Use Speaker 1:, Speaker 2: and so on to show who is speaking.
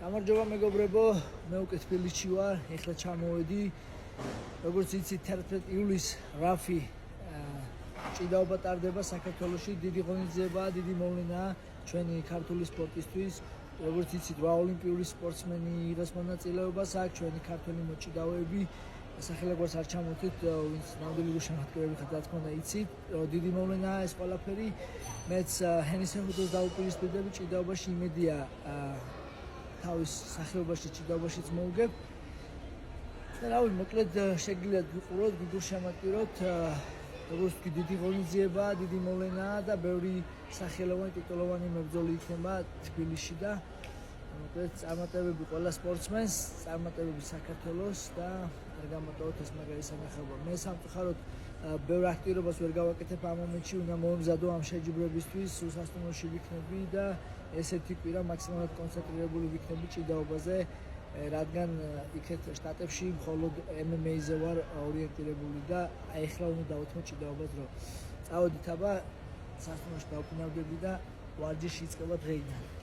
Speaker 1: გამარჯობა მეგობრებო, მე უკვე თბილისში ვარ, ეხლა ჩამოვედი. როგორც იცით, 11 ივლისს რაფი ჭიდაობა ტარდება საქართველოში, დიდი ღონისძიებაა, დიდი მოვლენაა ჩვენი ქართული სპორტისთვის. როგორც იცით, 8 ოლიმპიური სპორტსმენი იღებს მონაწილეობას აქ, ჩვენი ქართველი მოჭიდავეები. სახელგვარს არ ჩამოვთით, ვინც ნამდვილი გულშემატკივრები ხართ, რა თქმა უნდა, იცით, დიდი მოვლენაა ეს ყველაფერი. მეც ჰენის ფეხბურთელს დავუპირისპირდები ჭიდაობაში, იმედია თავის სახეობაში ჭიდაობაშიც მოვგებ. და რავი, მოკლედ შეგიძლიათ ვიყუროთ, გულშემატკივროთ, როგორც კი დიდი ღონისძიებაა, დიდი მოვლენაა და ბევრი სახელოვანი ტიტულოვანი მებრძოლი იქნება თბილისში და მოკლედ წარმატებები ყველა სპორტსმენს, წარმატებები საქართველოს და არ გამოტოვოთ ეს მაგარი სანახაობა. მე სამწუხაროდ ბევრ აქტიურობას ვერ გავაკეთებ ამ მომენტში, უნდა მომზადო ამ შეჯიბრებისთვის, სასტუმროში ვიქნები და ესეთი კვირა მაქსიმალურად კონცენტრირებული ვიქნები ჭიდაობაზე, რადგან იქეთ შტატებში მხოლოდ MMA-ზე ვარ ორიენტირებული და ახლა უნდა დავუთმო ჭიდაობას, რომ წავედით აბა სასტუმროში დავფინავდები და ვარჯიში იწყება დღეიდან.